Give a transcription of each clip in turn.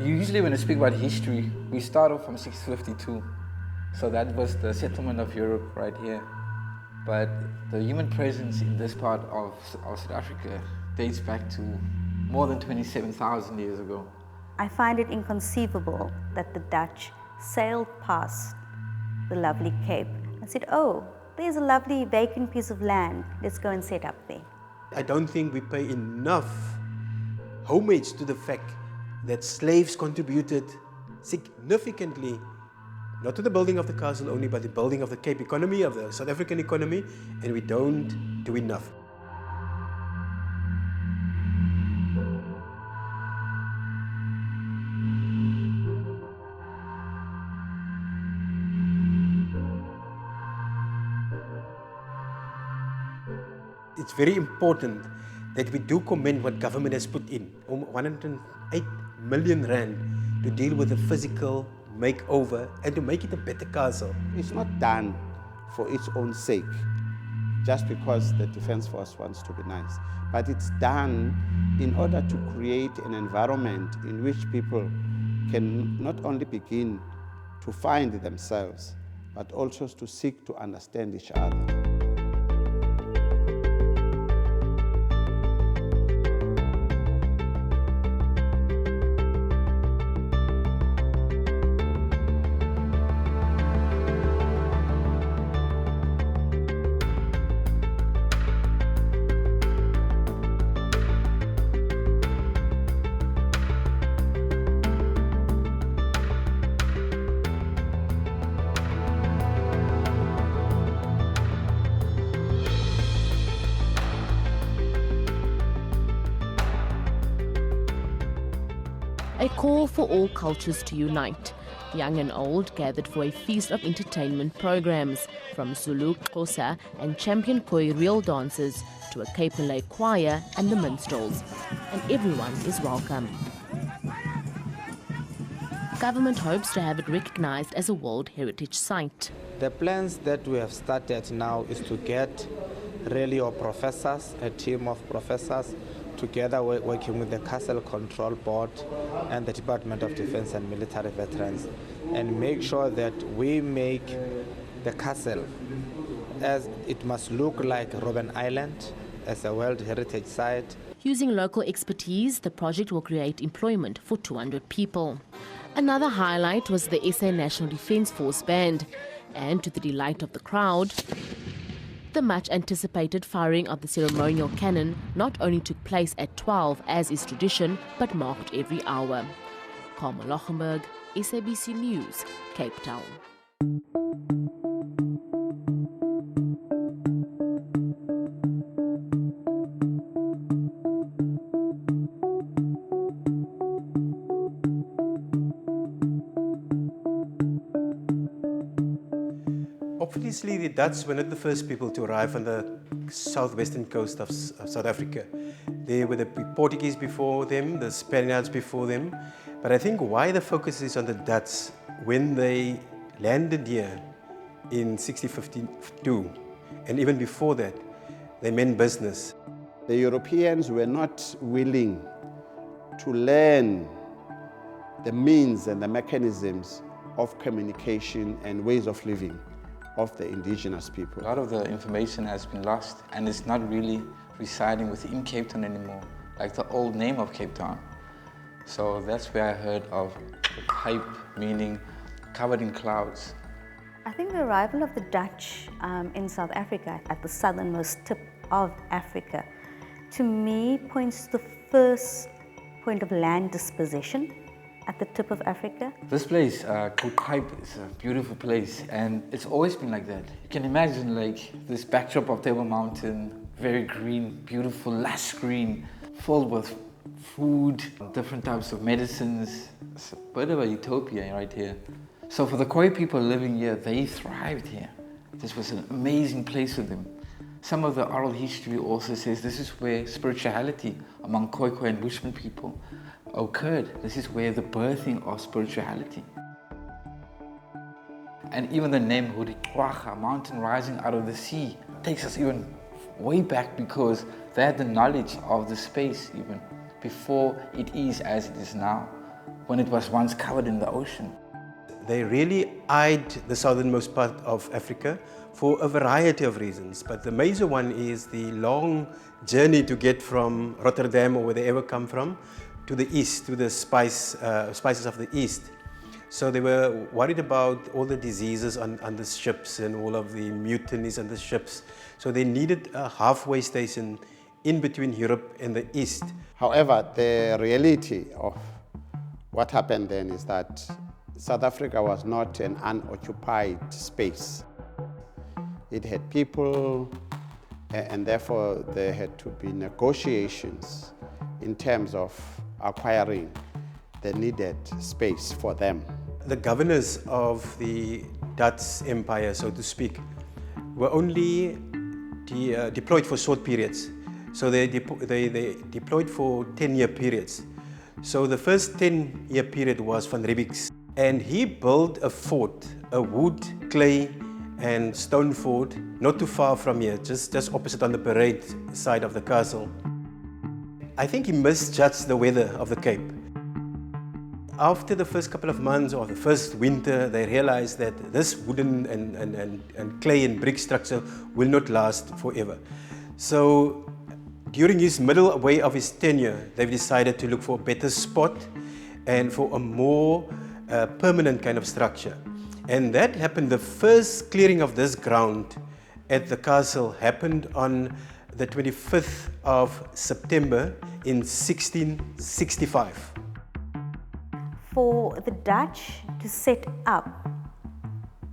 Usually when I speak about history, we start off from 652. So that was the settlement of Europe right here. But the human presence in this part of South Africa dates back to more than 27,000 years ago. I find it inconceivable that the Dutch sailed past the lovely Cape and said, oh, there's a lovely vacant piece of land, let's go and set up there. I don't think we pay enough homage to the fact that slaves contributed significantly, not to the building of the castle only, but the building of the Cape economy, of the South African economy, and we don't do enough. It's very important that we do commend what government has put in, 108 million rand to deal with the physical makeover and to make it a better castle. It's not done for its own sake, just because the Defence Force wants to be nice, but it's done in order to create an environment in which people can not only begin to find themselves, but also to seek to understand each other. A call for all cultures to unite. Young and old gathered for a feast of entertainment programs, from Zulu, Xhosa and champion Khoi reel dancers to a Cape Malay choir and the minstrels. And everyone is welcome. Government hopes to have it recognized as a World Heritage Site. The plans that we have started now is to get really our professors, a team of professors, together working with the Castle Control Board and the Department of Defense and Military Veterans, and make sure that we make the castle as it must look like Robben Island as a World Heritage Site. Using local expertise, the project will create employment for 200 people. Another highlight was the SA National Defence Force Band, and to the delight of the crowd, the much-anticipated firing of the ceremonial cannon not only took place at 12, as is tradition, but marked every hour. Colonial, SABC News, Cape Town. Obviously, the Dutch were not the first people to arrive on the southwestern coast of South Africa. There were the Portuguese before them, the Spaniards before them. But I think why the focus is on the Dutch, when they landed here in 1652, and even before that, they meant business. The Europeans were not willing to learn the means and the mechanisms of communication and ways of living of the indigenous people. A lot of the information has been lost, and it's not really residing within Cape Town anymore, like the old name of Cape Town. So that's where I heard of the Cape, meaning covered in clouds. I think the arrival of the Dutch in South Africa at the southernmost tip of Africa, to me, points to the first point of land dispossession at the tip of Africa. This place, called Cape, is a beautiful place, and it's always been like that. You can imagine like this backdrop of Table Mountain, very green, beautiful, lush green, filled with food, different types of medicines. It's a bit of a utopia right here. So for the Khoi people living here, they thrived here. This was an amazing place for them. Some of the oral history also says this is where spirituality among Khoi and Bushman people occurred. This is where the birthing of spirituality. And even the name Hurikwaga, mountain rising out of the sea, takes us even way back, because they had the knowledge of the space even before it is as it is now. when it was once covered in the ocean. They really eyed the southernmost part of Africa for a variety of reasons, but the major one is the long journey to get from Rotterdam, or where they ever come from, to the east, to the spices of the east. So they were worried about all the diseases on the ships and all of the mutinies on the ships. So they needed a halfway station in between Europe and the east. However, the reality of what happened then is that South Africa was not an unoccupied space. It had people, and therefore there had to be negotiations in terms of acquiring the needed space for them. The governors of the Dutch Empire, so to speak, were only deployed for short periods. So they deployed for 10-year periods. So the first 10-year period was Van Riebeeck's, and he built a fort, a wood, clay, and stone fort, not too far from here, just opposite on the parade side of the castle. I think he misjudged the weather of the Cape. After the first couple of months or the first winter, they realized that this wooden and clay and brick structure will not last forever. So during his middle way of his tenure, they've decided to look for a better spot and for a more permanent kind of structure. And that happened, the first clearing of this ground at the castle happened on the 25th of September in 1665. For the Dutch to set up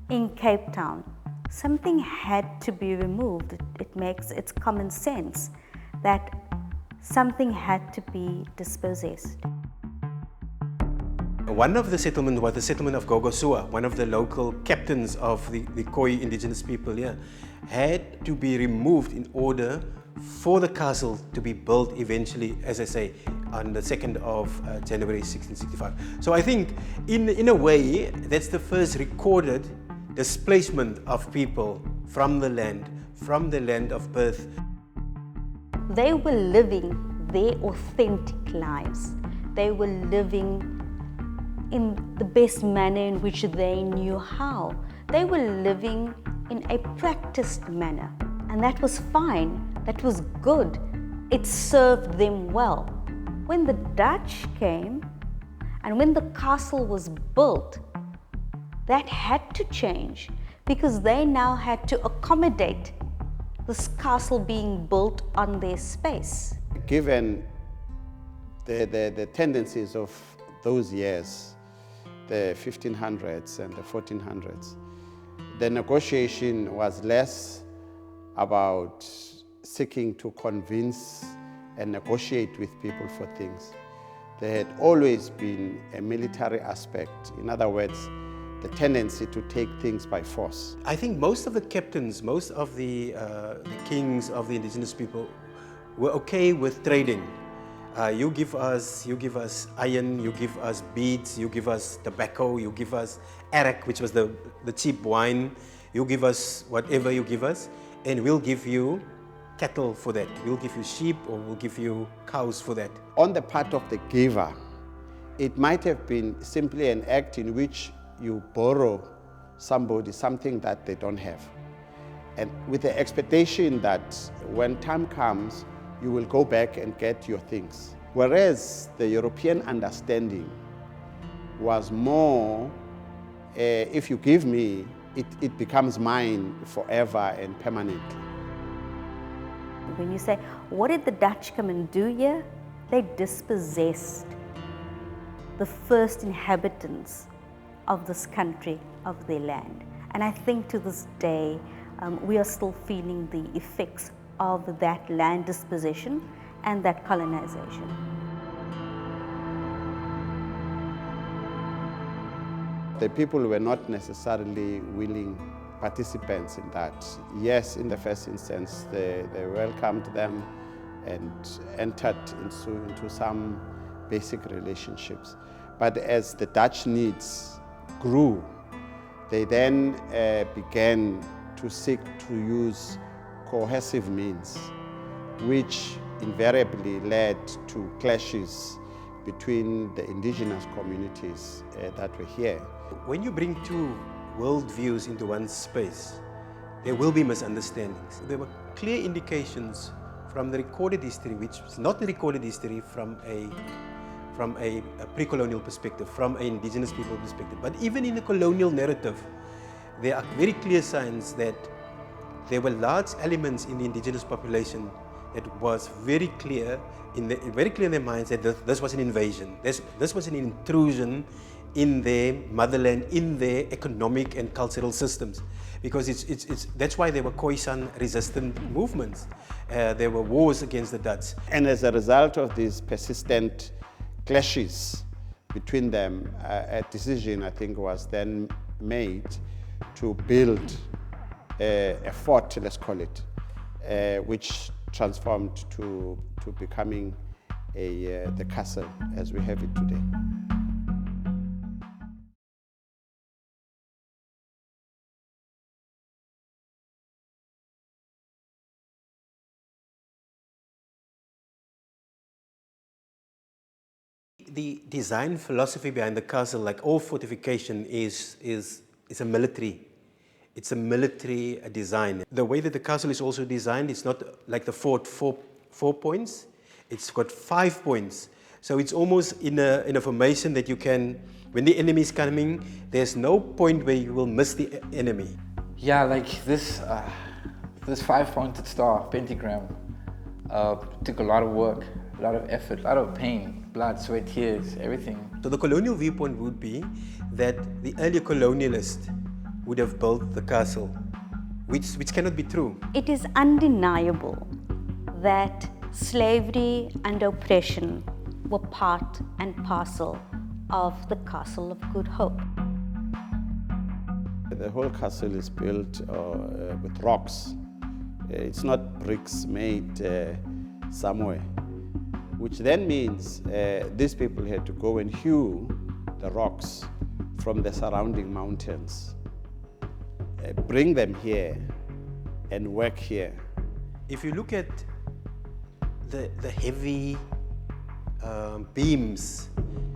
in Cape Town, something had to be removed. It's common sense that something had to be dispossessed. One of the settlements was the settlement of Gogosua, one of the local captains of the Khoi indigenous people here, had to be removed in order for the castle to be built eventually, as I say, on the 2nd of January 1665. So I think in a way, that's the first recorded displacement of people from the land of birth. They were living their authentic lives. They were living in the best manner in which they knew how. They were living in a practiced manner, and that was fine, that was good. It served them well. When the Dutch came and when the castle was built, that had to change because they now had to accommodate this castle being built on their space. Given the tendencies of those years, the 1500s and the 1400s, the negotiation was less about seeking to convince and negotiate with people for things. There had always been a military aspect. In other words, the tendency to take things by force. I think most of the captains, most of the kings of the indigenous people were okay with trading. You give us iron, you give us beads, you give us tobacco, you give us arak, which was the cheap wine, you give us whatever you give us, and we'll give you cattle for that. We'll give you sheep or we'll give you cows for that. On the part of the giver, it might have been simply an act in which you borrow somebody something that they don't have, and with the expectation that when time comes, you will go back and get your things. Whereas the European understanding was more, if you give me, it becomes mine forever and permanently. When you say, what did the Dutch come and do here? They dispossessed the first inhabitants of this country, of their land. And I think to this day, we are still feeling the effects of that land dispossession and that colonization. The people were not necessarily willing participants in that. Yes, in the first instance, they welcomed them and entered into some basic relationships. But as the Dutch needs grew, they then began to seek to use coercive means, which invariably led to clashes, between the indigenous communities that were here. When you bring two worldviews into one space, there will be misunderstandings. There were clear indications from the recorded history, which is not the recorded history from a pre-colonial perspective, from an indigenous people perspective. But even in the colonial narrative, there are very clear signs that there were large elements in the indigenous population that was very clear in their minds that this was an invasion. This was an intrusion in their motherland, in their economic and cultural systems. Because that's why there were Khoisan resistant movements. There were wars against the Dutch. And as a result of these persistent clashes between them, a decision, I think, was then made to build a fort, let's call it, which transformed to becoming the castle as we have it today. The design philosophy behind the castle, like all fortification, is a military. It's a military design. The way that the castle is also designed, it's not like the fort, four points. It's got 5 points. So it's almost in a formation that you can, when the enemy is coming, there's no point where you will miss the enemy. Yeah, like this 5-pointed star, pentagram, took a lot of work, a lot of effort, a lot of pain, blood, sweat, tears, everything. So the colonial viewpoint would be that the earlier colonialists would have built the castle, which cannot be true. It is undeniable that slavery and oppression were part and parcel of the Castle of Good Hope. The whole castle is built with rocks. It's not bricks made somewhere, which then means these people had to go and hew the rocks from the surrounding mountains, bring them here and work here. If you look at the heavy beams,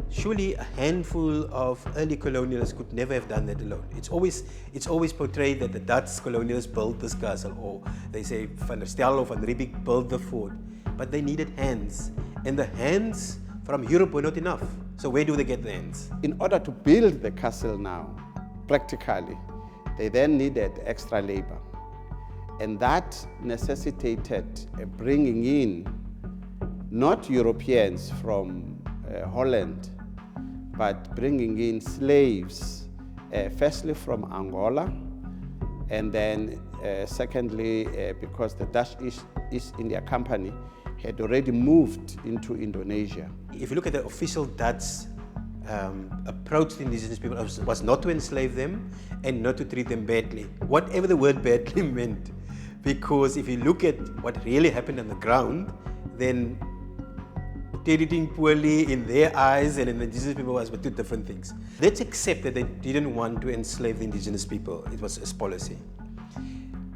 surely a handful of early colonialists could never have done that alone. It's always portrayed that the Dutch colonialists built this castle, or they say Van der Stel or Van Riebeeck built the fort, but they needed hands, and the hands from Europe were not enough. So where do they get the hands? In order to build the castle now, practically, they then needed extra labor, and that necessitated bringing in not Europeans from Holland, but bringing in slaves, firstly from Angola, and then secondly, because the Dutch East India Company had already moved into Indonesia. If you look at the official Dutch approach to indigenous people, was not to enslave them and not to treat them badly, whatever the word badly meant. Because if you look at what really happened on the ground, then treating poorly in their eyes and in the indigenous people was two different things. Let's accept that they didn't want to enslave the indigenous people. It was a policy.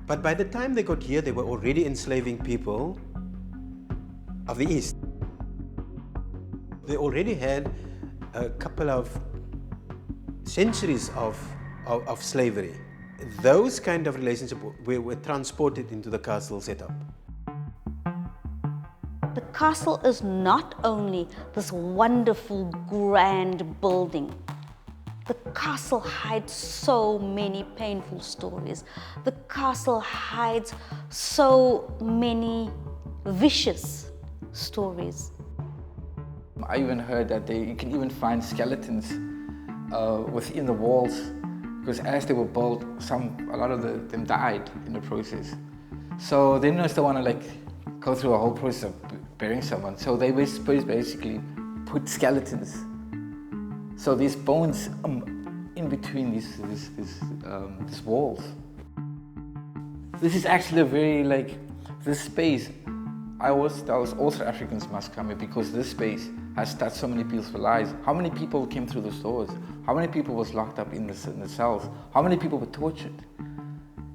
But by the time they got here, they were already enslaving people of the East. They already had a couple of centuries of slavery. Those kind of relationships were transported into the castle setup. The castle is not only this wonderful, grand building. The castle hides so many painful stories. The castle hides so many vicious stories. I even heard that you can even find skeletons within the walls, because as they were built, a lot of them died in the process. So they didn't still want to go through a whole process of burying someone. So they basically put skeletons. So these bones in between these walls. This is actually a very this space. I always tell us all South Africans must come here, because this space has touched so many people's lives. How many people came through the doors? How many people was locked up in the cells? How many people were tortured?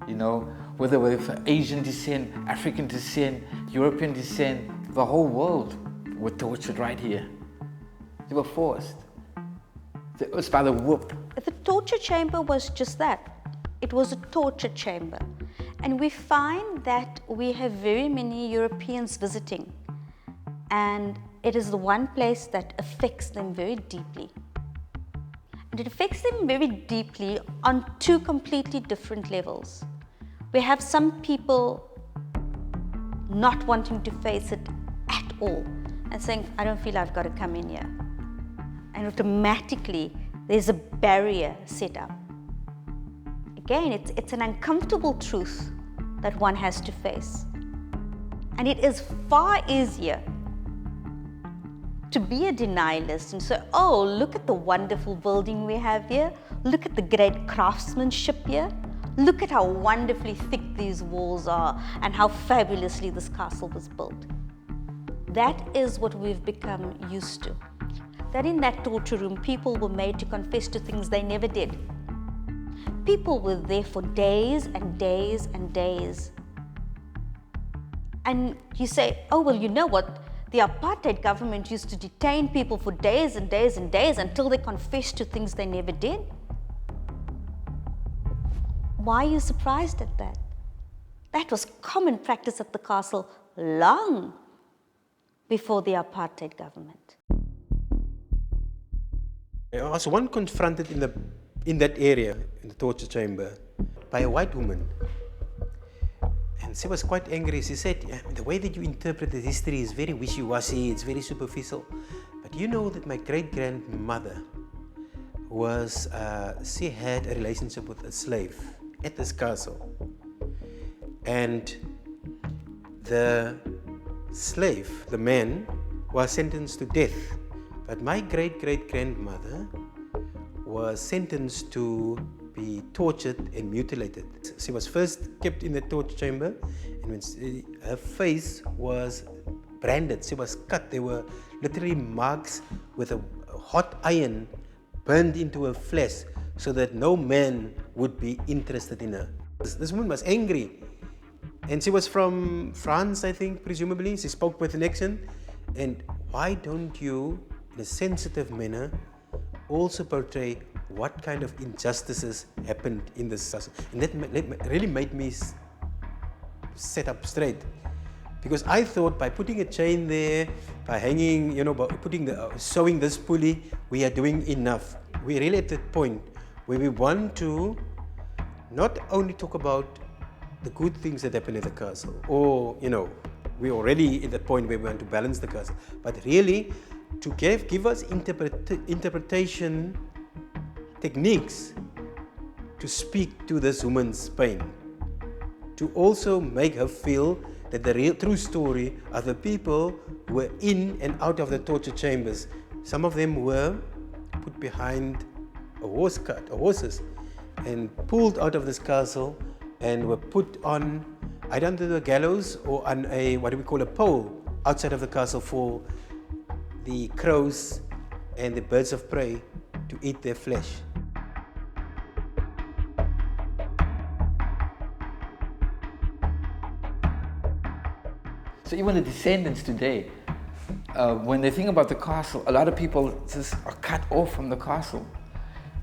You know, whether with Asian descent, African descent, European descent, the whole world were tortured right here. They were forced. It was by the whip. The torture chamber was just that. It was a torture chamber. And we find that we have very many Europeans visiting, and it is the one place that affects them very deeply. And it affects them very deeply on two completely different levels. We have some people not wanting to face it at all and saying, I don't feel I've got to come in here. And automatically there's a barrier set up. Again, it's an uncomfortable truth that one has to face. And it is far easier to be a denialist and say, oh, look at the wonderful building we have here. Look at the great craftsmanship here. Look at how wonderfully thick these walls are and how fabulously this castle was built. That is what we've become used to. That in that torture room, people were made to confess to things they never did. People were there for days and days and days. And you say, oh, well, you know what? The apartheid government used to detain people for days and days and days until they confessed to things they never did. Why are you surprised at that? That was common practice at the castle long before the apartheid government. I was one confronted in that area, in the torture chamber, by a white woman. And she was quite angry. She said, the way that you interpret the history is very wishy-washy, it's very superficial. But you know that my great-grandmother she had a relationship with a slave at this castle. And the slave, the man, was sentenced to death. But my great-great-grandmother was sentenced to be tortured and mutilated. She was first kept in the torture chamber, and when her face was branded, she was cut. There were literally marks with a hot iron burned into her flesh so that no man would be interested in her. This woman was angry, and she was from France, I think, presumably. She spoke with an accent. And why don't you, in a sensitive manner, also portray what kind of injustices happened in this society? And that really made me set up straight. Because I thought by putting a chain there, by hanging, by sewing this pulley, we are doing enough. We're really at that point where we want to not only talk about the good things that happen at the castle, or, we're already at the point where we want to balance the castle, but really to give us interpretation techniques to speak to this woman's pain, to also make her feel that the real true story are the people who were in and out of the torture chambers. Some of them were put behind a horse cart, or horses, and pulled out of this castle and were put on either under the gallows or on a, what do we call, a pole outside of the castle for the crows and the birds of prey to eat their flesh. So even the descendants today, when they think about the castle, a lot of people just are cut off from the castle.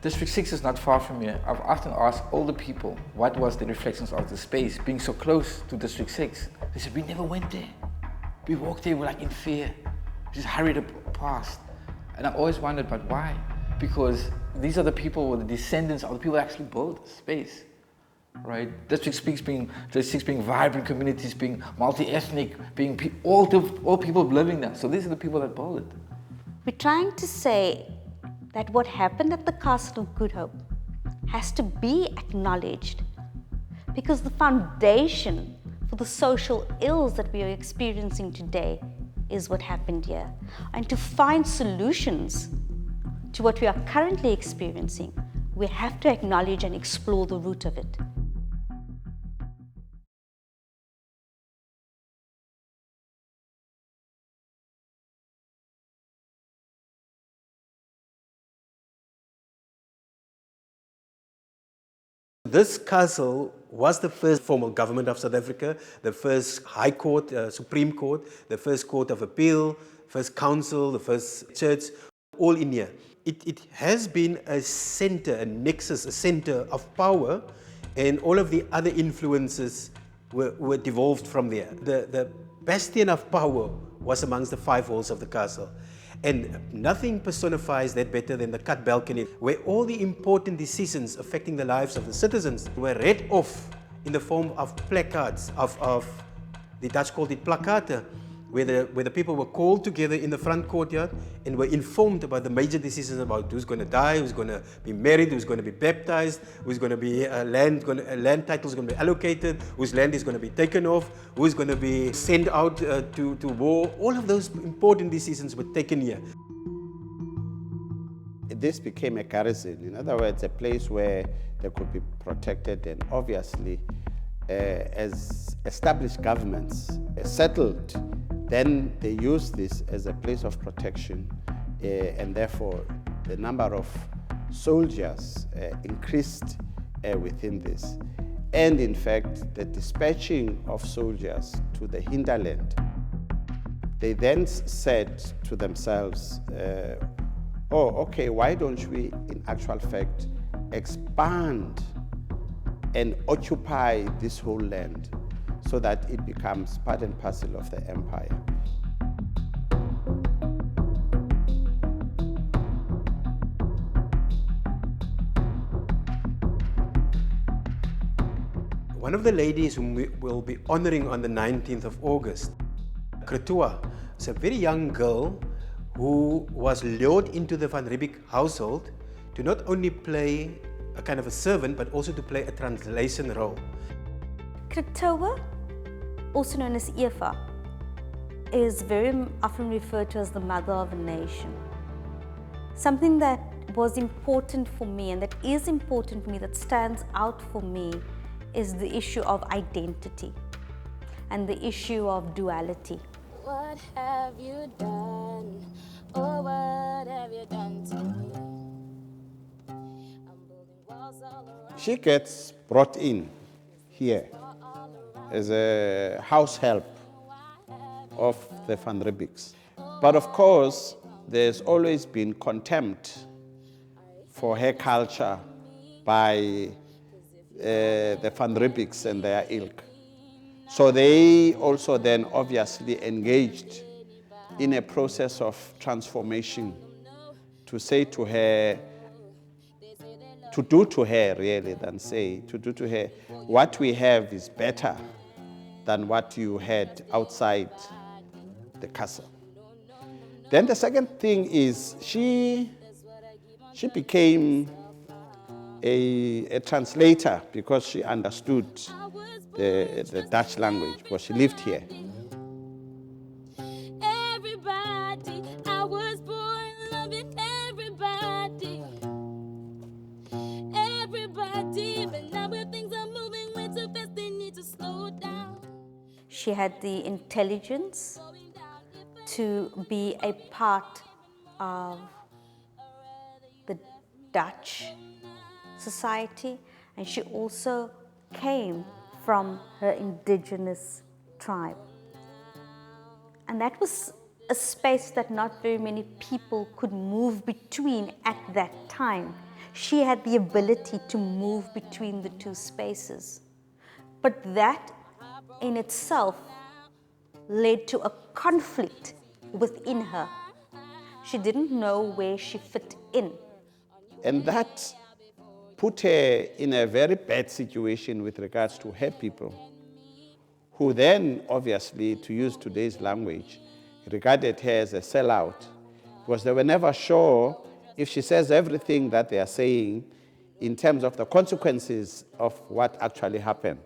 District 6 is not far from here. I've often asked older people, what was the reflections of the space being so close to District 6? They said, we never went there. We walked there, we're like in fear. We just hurried past. And I always wondered, but why? Because these are the people, or the descendants of the people that actually built the space, right? District 6 being vibrant communities, being multi-ethnic, being all people living there. So these are the people that built it. We're trying to say that what happened at the Castle of Good Hope has to be acknowledged, because the foundation for the social ills that we are experiencing today is what happened here. And to find solutions to what we are currently experiencing, we have to acknowledge and explore the root of it. This castle was the first form of government of South Africa, the first High Court, Supreme Court, the first Court of Appeal, first Council, the first church. all India. It has been a center, a nexus, a center of power, and all of the other influences were devolved from there. The bastion of power was amongst the five walls of the castle. And nothing personifies that better than the cut balcony, where all the important decisions affecting the lives of the citizens were read off in the form of placards, of the Dutch called it plakkaten, where the people were called together in the front courtyard and were informed about the major decisions about who's going to die, who's going to be married, who's going to be baptized, who's going to be land titles going to be allocated, whose land is going to be taken off, who's going to be sent out to war. All of those important decisions were taken here. This became a garrison, in other words, a place where they could be protected, and obviously, as established governments settled, then they used this as a place of protection, and therefore the number of soldiers increased within this. And in fact, the dispatching of soldiers to the hinterland, they then said to themselves, oh, okay, why don't we, in actual fact, expand and occupy this whole land so that it becomes part and parcel of the empire. One of the ladies whom we will be honoring on the 19th of August, Kretua, is a very young girl who was lured into the Van Riebeeck household to not only play a kind of a servant, but also to play a translation role. Kretua, also known as Eva, is very often referred to as the mother of a nation. Something that was important for me, and that is important for me, that stands out for me, is the issue of identity and the issue of duality. What have you done? Oh, what have you done to me? I'm building walls all around. She gets brought in here as a house help of the Van Riebeecks. But of course, there's always been contempt for her culture by the Van Riebeecks and their ilk. So they also then obviously engaged in a process of transformation to say to her, to do to her really than say, to do to her, what we have is better than what you had outside the castle. Then the second thing is she became a translator because she understood the Dutch language because she lived here. Everybody, I was born loving everybody. Everybody, but now when things are moving way too fast, they need to slow down. She had the intelligence to be a part of the Dutch society, and she also came from her indigenous tribe. And that was a space that not very many people could move between at that time. She had the ability to move between the two spaces. But that in itself led to a conflict within her. She didn't know where she fit in. And that put her in a very bad situation with regards to her people, who then, obviously, to use today's language, regarded her as a sellout, because they were never sure if she says everything that they are saying in terms of the consequences of what actually happened.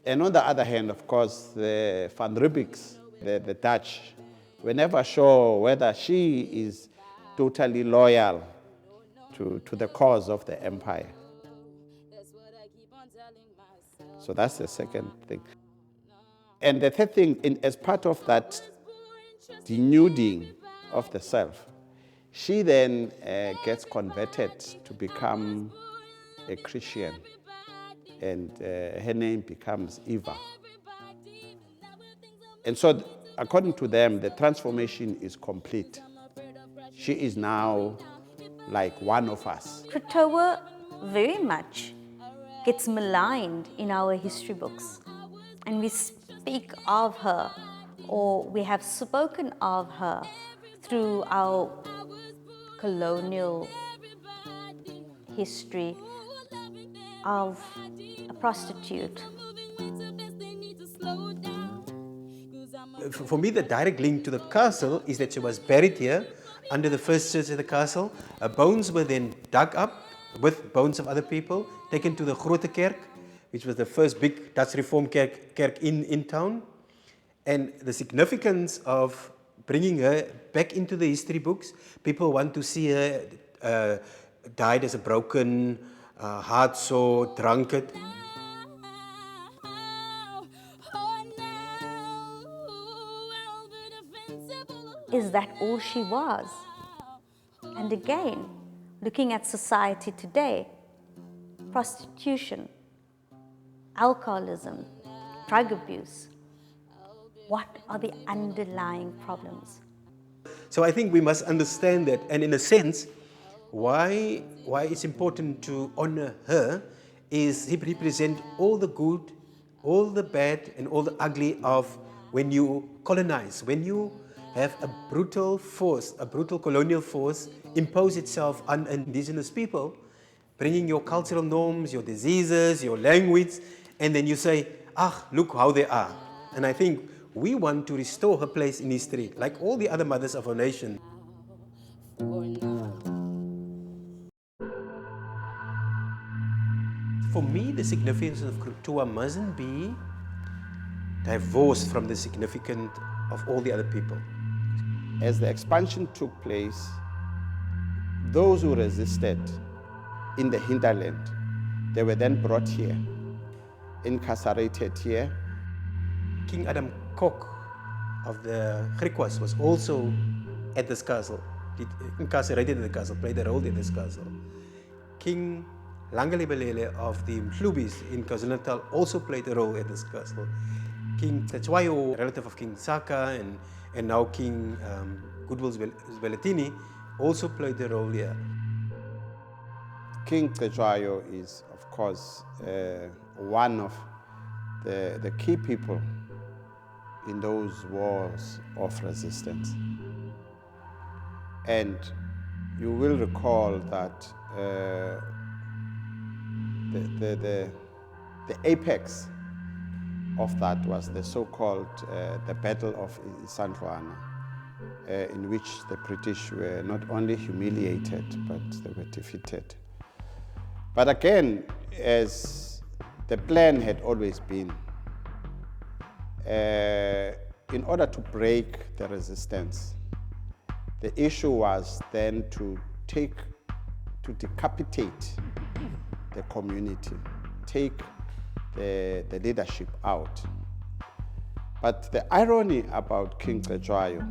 And on the other hand, of course, the Van Riebeecks, the Dutch, were never sure whether she is totally loyal to the cause of the empire. So that's the second thing. And the third thing, as part of that denuding of the self, she then gets converted to become a Christian, and her name becomes Eva. And so, according to them, the transformation is complete. she is now like one of us. Pretoria very much gets maligned in our history books, and we speak of her, or we have spoken of her through our colonial history of a prostitute. For me, the direct link to the castle is that she was buried here under the first church of the castle. Her bones were then dug up with bones of other people, taken to the Grote Kerk, which was the first big Dutch Reformed kerk in town. And the significance of bringing her back into the history books, people want to see her died as a broken, heart-sore, drunkard. Is that all she was? And again, looking at society today, prostitution, alcoholism, drug abuse, what are the underlying problems? So I think we must understand that, and in a sense, why it's important to honor her is he represents all the good, all the bad, and all the ugly of when you colonize, when you have a brutal force, a brutal colonial force impose itself on indigenous people, bringing your cultural norms, your diseases, your language, and then you say, ah, look how they are. And I think we want to restore her place in history, like all the other mothers of our nation. For me, the significance of Krutua mustn't be divorced from the significance of all the other people. As the expansion took place, those who resisted in the hinterland, they were then brought here, incarcerated here. King Adam Kok of the Griquas was also at this castle, incarcerated in the castle, played a role in this castle. King Langalebelele of the Mhlubis in KwaZulu-Natal also played a role at this castle. King Cetshwayo, relative of King Saka, and now King Goodwill Zwelithini, also played a role here. King Cetshwayo is, of course, one of the key people in those wars of resistance. And you will recall that the apex of that was the so-called the Battle of Isandlwana, in which the British were not only humiliated, but they were defeated. But again, as the plan had always been, in order to break the resistance, the issue was then to decapitate the community, take the leadership out. But the irony about King Cetshwayo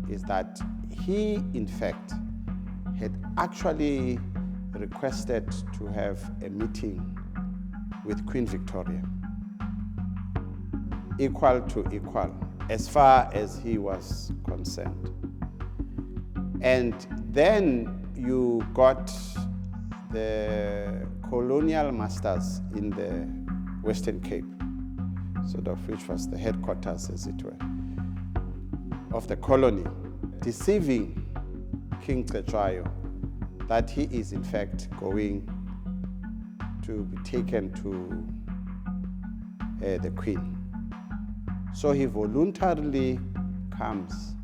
is that he, in fact, had actually requested to have a meeting with Queen Victoria, equal to equal, as far as he was concerned. And then you got the colonial masters in the Western Cape, sort of, which was the headquarters, as it were, of the colony, deceiving King Cetshwayo that he is in fact going to be taken to the Queen. So he voluntarily comes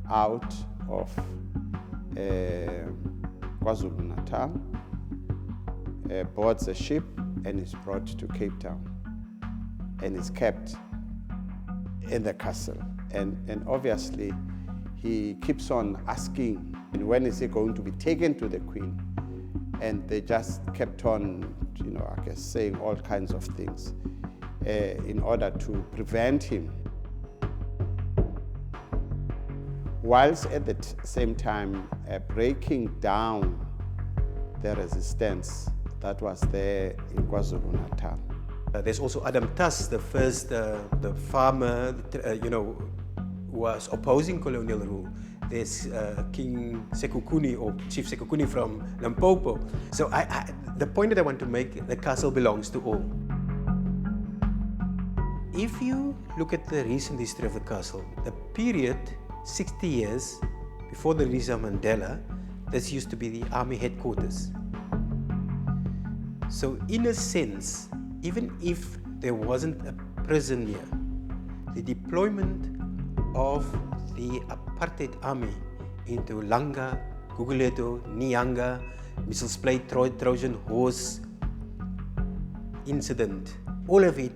out of KwaZulu-Natal, boards a ship, and is brought to Cape Town and is kept in the castle. And obviously, he keeps on asking, and when is he going to be taken to the Queen? And they just kept on, I guess, saying all kinds of things in order to prevent him. Whilst at the same time breaking down the resistance that was there in KwaZulu-Natal. There's also Adam Tuss, the first the farmer, who was opposing colonial rule. there's King Sekhukhune or Chief Sekhukhune from Limpopo. So the point that I want to make, the castle belongs to all. If you look at the recent history of the castle, the period 60 years before the release of Mandela, this used to be the army headquarters. So in a sense, even if there wasn't a prison here, the deployment of the apartheid army into Langa, Guguleto, Nyanga, Missile Plate, Trojan Horse incident, all of it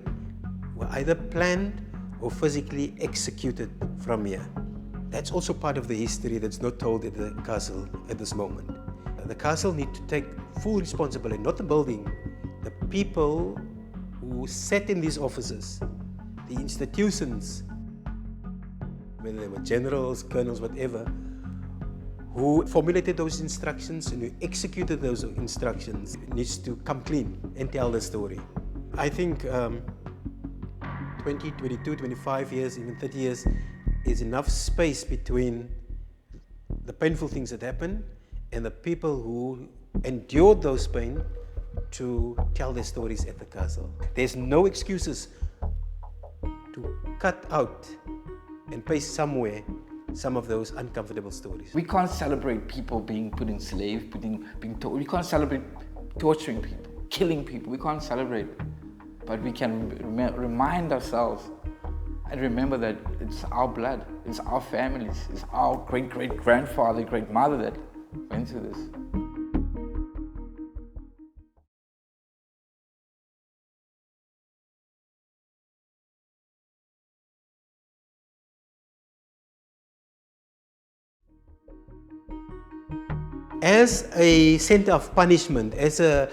were either planned or physically executed from here. That's also part of the history that's not told at the castle at this moment. The castle need to take full responsibility, not the building, the people who sat in these offices, the institutions, whether they were generals, colonels, whatever, who formulated those instructions and who executed those instructions needs to come clean and tell the story. I think 20, 22, 25 years, even 30 years is enough space between the painful things that happen and the people who endured those pain to tell their stories at the castle. There's no excuses to cut out and paste somewhere some of those uncomfortable stories. We can't celebrate people being put in slave, we can't celebrate torturing people, killing people. We can't celebrate. But we can remind ourselves and remember that it's our blood, it's our families, it's our great-great-grandfather, great-mother that went through this. As a center of punishment, as a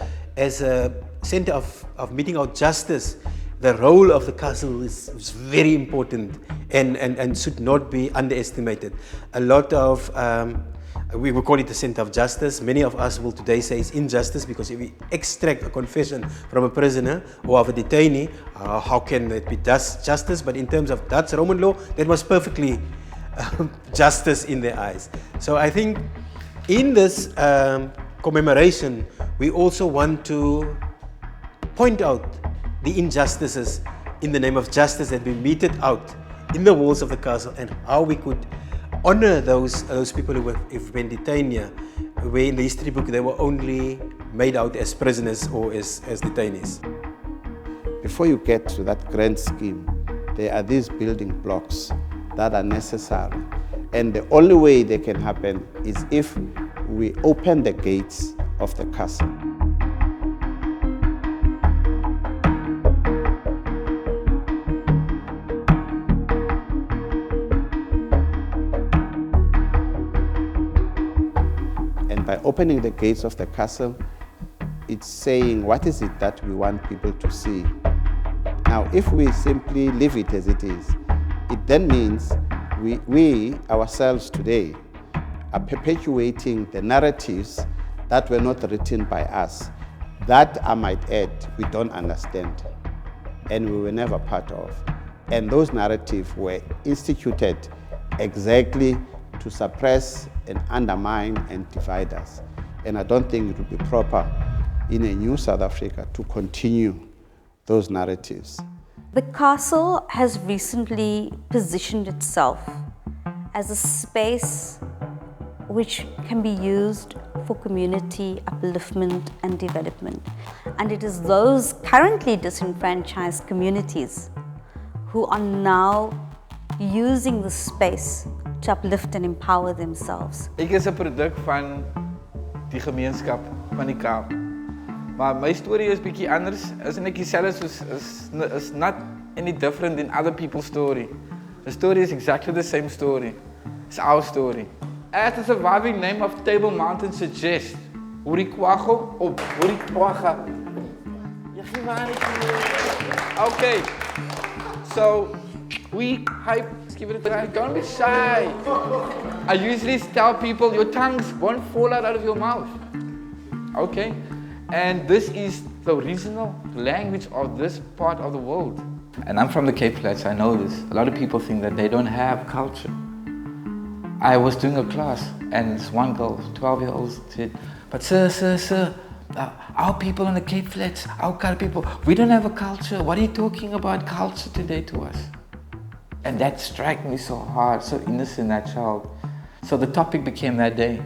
center of meting out justice, the role of the castle is very important and should not be underestimated. A lot of, we would call it the center of justice. Many of us will today say it's injustice because if we extract a confession from a prisoner or of a detainee, how can it be justice? But in terms of Dutch Roman law, that was perfectly justice in their eyes. So I think in this commemoration, we also want to point out the injustices in the name of justice that we meted out in the walls of the castle and how we could honor those people who have been detained here, where in the history book they were only made out as prisoners or as detainees. Before you get to that grand scheme, there are these building blocks that are necessary. And the only way they can happen is if we open the gates of the castle. And by opening the gates of the castle, it's saying, what is it that we want people to see? Now, if we simply leave it as it is, it then means we ourselves today are perpetuating the narratives that were not written by us, that I might add, we don't understand and we were never part of. And those narratives were instituted exactly to suppress and undermine and divide us. And I don't think it would be proper in a new South Africa to continue those narratives. The castle has recently positioned itself as a space which can be used for community upliftment and development. And it is those currently disenfranchised communities who are now using the space to uplift and empower themselves. Ek is 'n produk van die gemeenskap van die Kaap. Maar my storie is bietjie anders. Is net dieselfde is not any different than other people's story. The story is exactly the same story. It's our story. As the surviving name of Table Mountain suggests, Urikwago or Urikwaga. Okay, so we hype. Give it a try. Don't be shy. I usually tell people your tongues won't fall out of your mouth. Okay, and this is the regional language of this part of the world. And I'm from the Cape Flats, I know this. A lot of people think that they don't have culture. I was doing a class and this one girl, 12-year-old, said, but sir, our people on the Cape Flats, our colored people, we don't have a culture. What are you talking about culture today to us? And that struck me so hard, so innocent, that child. So the topic became that day,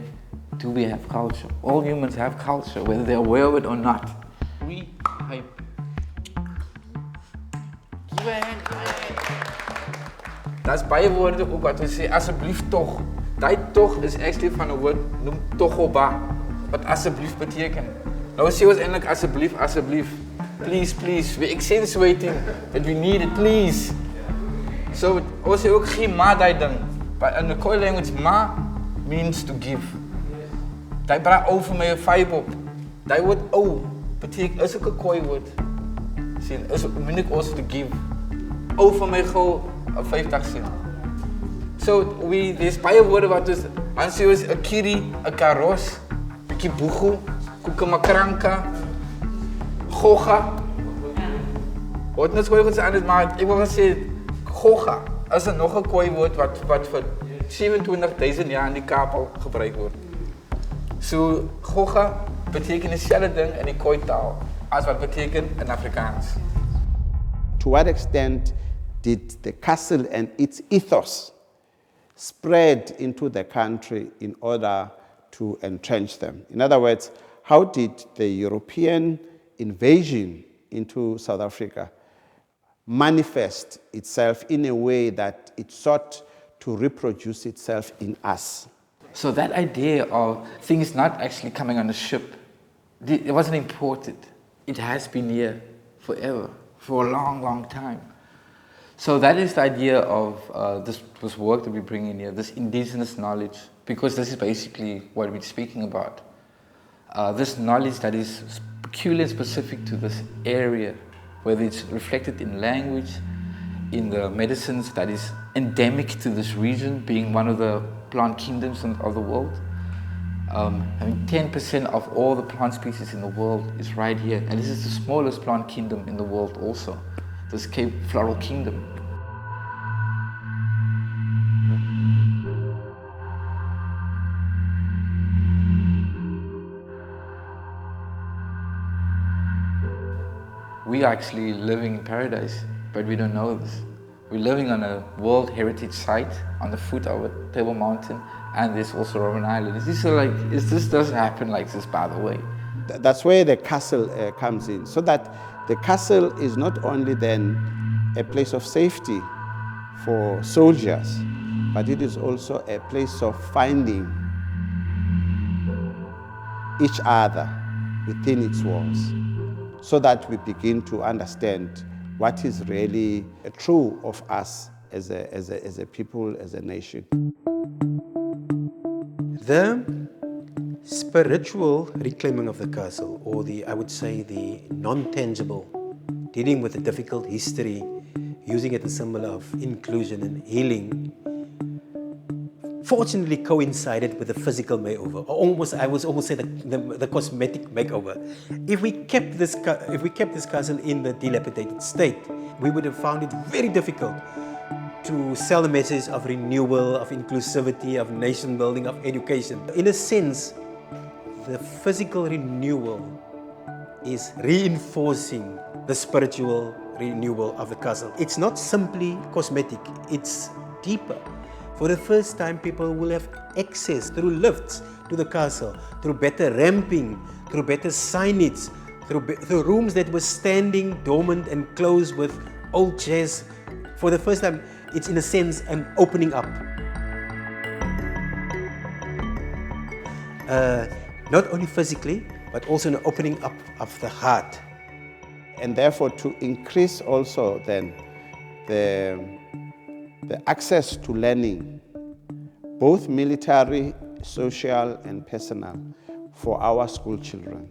do we have culture? All humans have culture, whether they're aware of it or not. We hype. Give a hand, give a hand. Daar's baie woorde ook wat we sê, asseblief tog. Die tog is actually van 'n woord noem togoba, wat asseblief beteken. Nou sê ons eintlik asseblief, asseblief. Please, please. We're accentuating that we need it, please. So ons sê ook gee ma daai ding. But in the Khoi language, ma means to give. Die bra ou vir my 'n vibe op. Die woord ou beteken is ook 'n Khoi woord. Sien, is meaning also to give. Ou vir my gou 'n 50 sent. So there's baie woorde wat ons sê ons 'n kiri, 'n karos, bietjie boegu, koekemakranka, goga. Wat net Khoi gesê anders, maar ek wil sê goga is nog 'n Khoi woord wat vir 27,000 jaar in die Kaap al gebruik word. So goga beteken dieselfde ding in die Khoi taal as wat beteken in Afrikaans. To what extent did the castle and its ethos spread into the country in order to entrench them? In other words, how did the European invasion into South Africa manifest itself in a way that it sought to reproduce itself in us? So that idea of things not actually coming on a ship, it wasn't imported. It has been here forever, for a long, long time. So that is the idea of this work that we bring in here, this indigenous knowledge, because this is basically what we're speaking about. This knowledge that is peculiar and specific to this area, whether it's reflected in language, in the medicines that is endemic to this region, being one of the plant kingdoms of the world. 10% of all the plant species in the world is right here, and this is the smallest plant kingdom in the world also, this Cape Floral Kingdom. We are actually living in paradise, but we don't know this. We're living on a World Heritage Site on the foot of a Table Mountain, and there's also Robben Island. This does happen like this, by the way. That's where the castle comes in, so that the castle is not only then a place of safety for soldiers, but it is also a place of finding each other within its walls, so that we begin to understand what is really true of us as a people, as a nation. The spiritual reclaiming of the castle, or I would say the non-tangible, dealing with the difficult history, using it as a symbol of inclusion and healing, fortunately coincided with the physical makeover. I would almost say the cosmetic makeover. If we kept this castle in the dilapidated state, we would have found it very difficult to sell the message of renewal, of inclusivity, of nation building, of education. In a sense, the physical renewal is reinforcing the spiritual renewal of the castle. It's not simply cosmetic, it's deeper. For the first time, people will have access through lifts to the castle, through better ramping, through better signage, through rooms that were standing dormant and closed with old chairs. For the first time, it's in a sense an opening up. Not only physically, but also an opening up of the heart. And therefore to increase also then the access to learning, both military, social and personal, for our school children.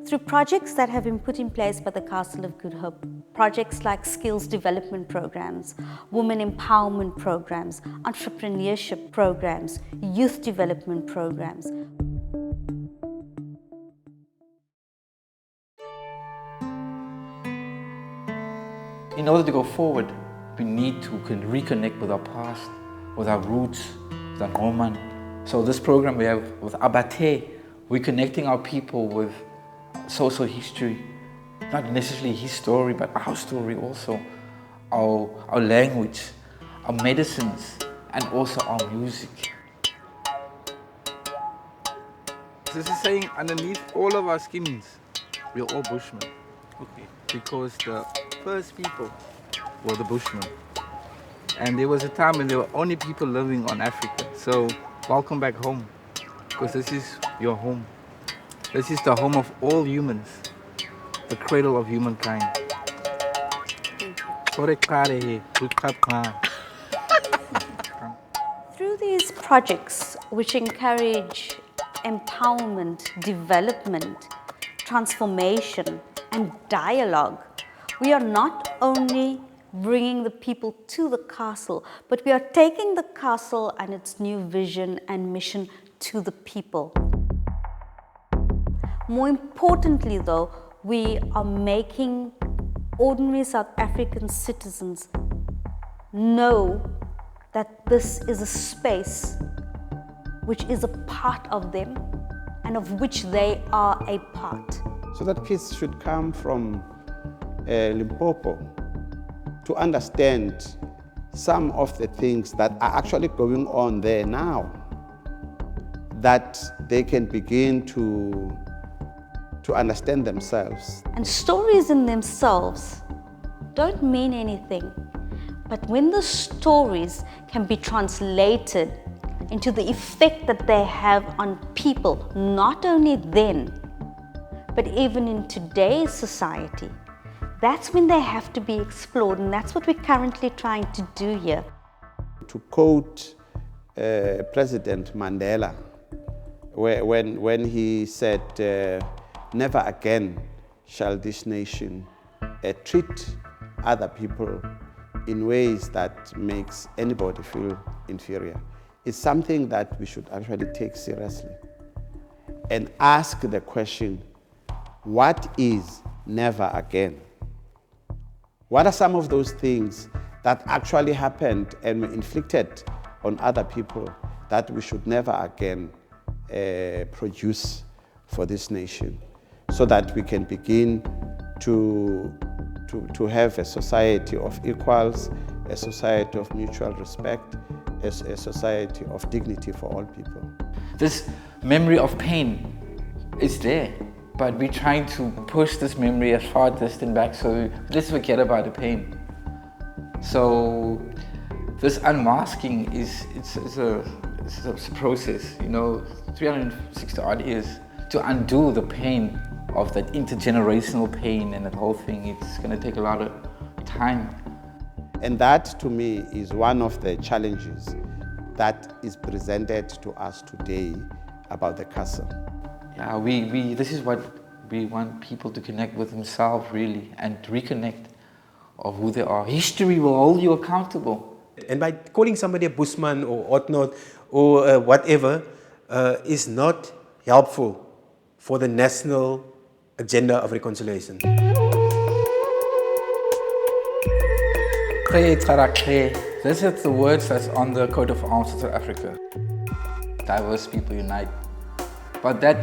Through projects that have been put in place by the Castle of Good Hope, projects like skills development programs, women empowerment programs, entrepreneurship programs, youth development programs. In order to go forward, we need to reconnect with our past, with our roots, the Roman. So this program we have with Abate, we're connecting our people with social history, not necessarily his story, but our story also, our language, our medicines, and also our music. This is saying underneath all of our skins, we're all Bushmen. Okay. Because the first people were the Bushmen. And there was a time when there were only people living on Africa. So welcome back home, because this is your home. This is the home of all humans, the cradle of humankind. Through these projects, which encourage empowerment, development, transformation, and dialogue, we are not only bringing the people to the castle, but we are taking the castle and its new vision and mission to the people. More importantly though, we are making ordinary South African citizens know that this is a space which is a part of them and of which they are a part. So that kids should come from Limpopo to understand some of the things that are actually going on there now, that they can begin to understand themselves. And stories in themselves don't mean anything, but when the stories can be translated into the effect that they have on people, not only then, but even in today's society, that's when they have to be explored, and that's what we're currently trying to do here. To quote President Mandela, when he said, "Never again shall this nation treat other people in ways that makes anybody feel inferior." It's something that we should actually take seriously and ask the question, what is never again? What are some of those things that actually happened and were inflicted on other people that we should never again produce for this nation, so that we can begin to have a society of equals, a society of mutual respect, a society of dignity for all people. This memory of pain is there, but we're trying to push this memory as far distant back, so let's forget about the pain. So this unmasking it's a process, 360 odd years to undo the pain of that intergenerational pain and that whole thing. It's going to take a lot of time. And that, to me, is one of the challenges that is presented to us today about the castle. Yeah, this is what we want people to connect with themselves, really, and to reconnect of who they are. History will hold you accountable. And by calling somebody a Bushman or whatnot or whatever is not helpful for the national agenda of reconciliation. This is the words that's on the coat of arms of South Africa. Diverse people unite. But that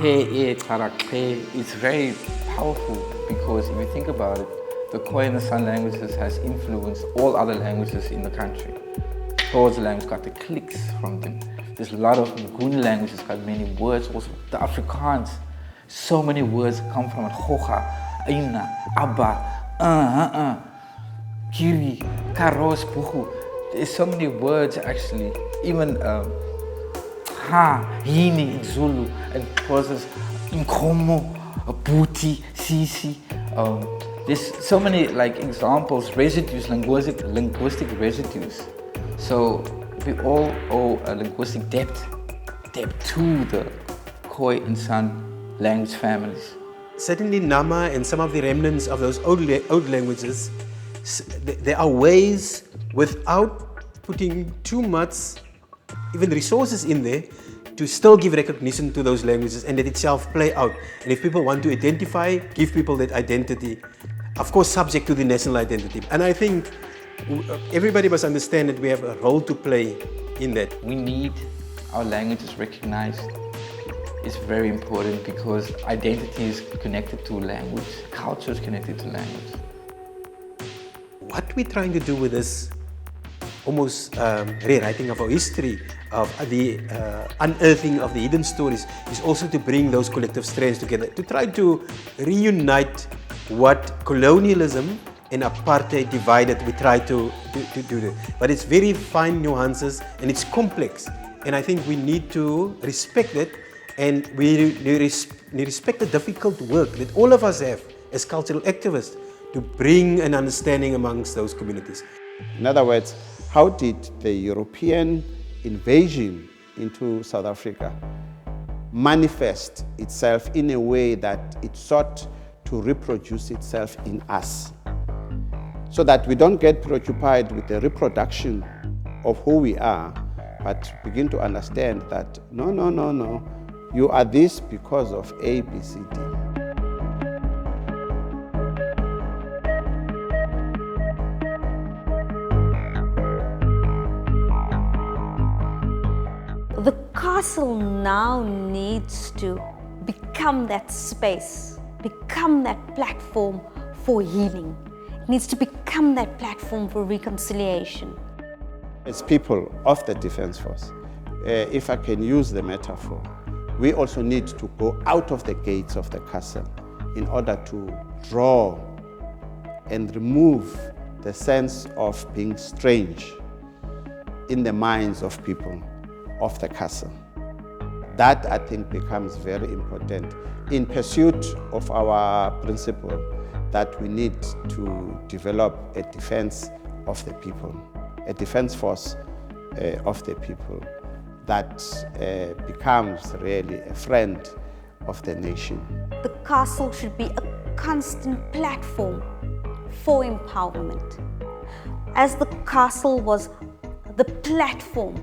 is very powerful, because if you think about it, the Khoi and the San languages has influenced all other languages in the country. Towards the language got the clicks from them. There's a lot of Nguni languages got many words. Also, the Afrikaans, so many words come from it. Hoga, Aina, Abba, Kiri, Karos, Puhu. There's so many words actually. Even Ha, Hini in Zulu, and causes Inkomo, Buti, Sisi. There's so many examples, residues, linguistic residues. So we all owe a linguistic debt to the Khoi and San language families. Certainly Nama and some of the remnants of those old languages, there are ways without putting too much even resources in there to still give recognition to those languages and let itself play out. And if people want to identify, give people that identity, of course subject to the national identity. And I think everybody must understand that we have a role to play in that. We need our languages recognized. It's very important because identity is connected to language, culture is connected to language. What we're trying to do with this almost rewriting of our history, of the unearthing of the hidden stories, is also to bring those collective strands together, to try to reunite what colonialism and apartheid divided. We try to do that. But it's very fine nuances and it's complex. And I think we need to respect it, and we respect the difficult work that all of us have as cultural activists to bring an understanding amongst those communities. In other words, how did the European invasion into South Africa manifest itself in a way that it sought to reproduce itself in us, so that we don't get preoccupied with the reproduction of who we are, but begin to understand that no, you are this because of A, B, C, D. The castle now needs to become that space, become that platform for healing. It needs to become that platform for reconciliation. As people of the Defence Force, if I can use the metaphor, we also need to go out of the gates of the castle in order to draw and remove the sense of being strange in the minds of people of the castle. That, I think, becomes very important in pursuit of our principle that we need to develop a defense of the people, a defense force of the people that becomes really a friend of the nation. The castle should be a constant platform for empowerment. As the castle was the platform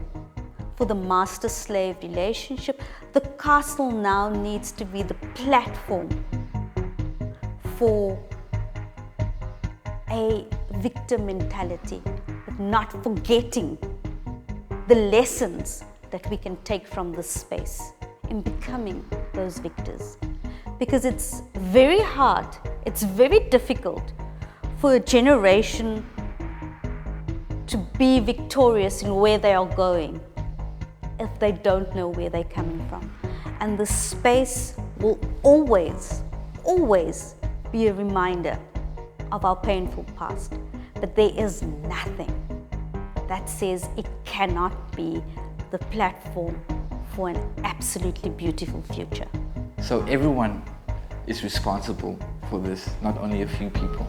for the master-slave relationship, the castle now needs to be the platform for a victim mentality, but not forgetting the lessons that we can take from this space in becoming those victors. Because it's very hard, it's very difficult for a generation to be victorious in where they are going if they don't know where they're coming from. And the space will always be a reminder of our painful past. But there is nothing that says it cannot be the platform for an absolutely beautiful future. So everyone is responsible for this, not only a few people.